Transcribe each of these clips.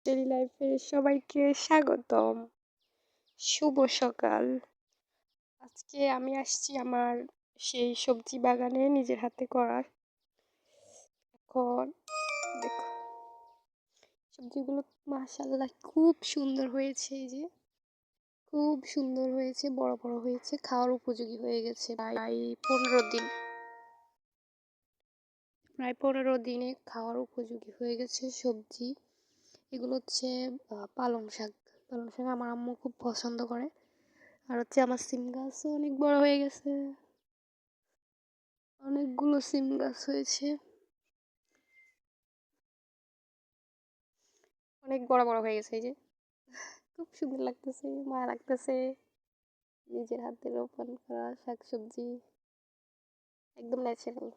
Daily লাইফে সবাইকে স্বাগতম। শুভ সকাল। আজকে আমি আসছি আমার সেই সবজি বাগানে নিজের হাতে করা। এখন দেখো সবজিগুলো মাশাআল্লাহ খুব সুন্দর হয়েছে। এই যে খুব সুন্দর হয়েছে, বড় বড় হয়েছে, খাওয়ার উপযোগী হয়ে গেছে। প্রায় 15 দিনে খাওয়ার উপযোগী হয়ে গেছে সবজি। এগুলো হচ্ছে পালং শাক। পালং শাক আমার আম্মু খুব পছন্দ করে। আর হচ্ছে আমার সিম গাছও অনেক বড় হয়ে গেছে, অনেকগুলো সিম গাছ হয়েছে, অনেক বড় বড় হয়ে গেছে। এই যে খুব সুন্দর লাগতেছে, মায়া লাগতেছে। নিজের হাতে রোপণ করা শাকসবজি, একদম ন্যাচারাল।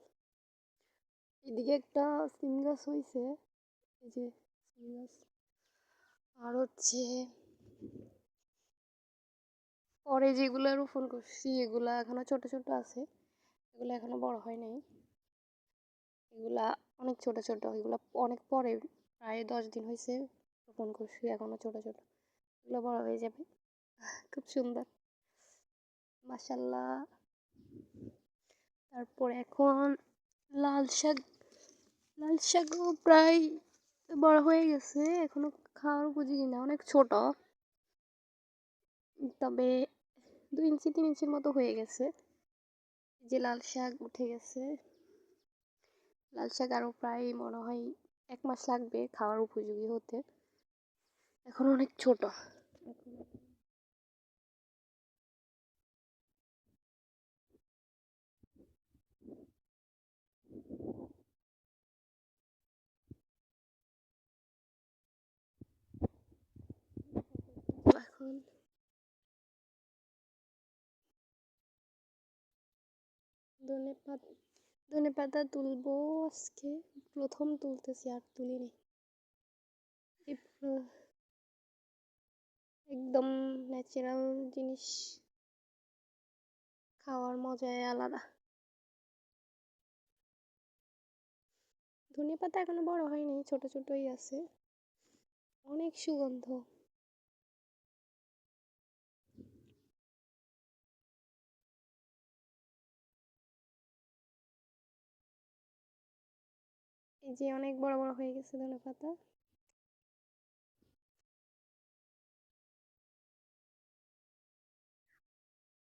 এদিকে একটা সিম গাছ হয়েছে, এই যে সিম গাছ। আর হচ্ছে পরে যেগুলো রোপণ করছি এগুলা এখনো ছোট ছোট আছে, এগুলো এখনো বড় হয় নাই। এগুলা অনেক ছোট ছোট, এগুলা অনেক পরে, প্রায় 10 দিন হয়েছে রোপণ করছি, এখনো ছোট ছোট। এগুলো বড় হয়ে যাবে। খুব সুন্দর, মাশাল্লাহ। তারপর এখন লাল শাক, লাল শাকও প্রায় বড় হয়ে গেছে, এখনো খাওয়ার উপযোগী না, অনেক ছোট। তবে 2 ইঞ্চি 3 ইঞ্চির মতো হয়ে গেছে। যে লাল শাক উঠে গেছে, লাল শাক আরো প্রায় মনে হয় 1 মাস লাগবে খাওয়ার উপযোগী হতে, এখন অনেক ছোট। এখন ধনে পাতা তুলবো আজকে, প্রথম তুলতেছি, আর তুলিনি। একদম ন্যাচারাল জিনিস খাওয়ার মজাই আলাদা। ধনে পাতা এখনো বড় হয়নি, ছোট ছোটই আছে, অনেক সুগন্ধ। এই যে অনেক বড় বড় হয়ে গেছে ধনে পাতা।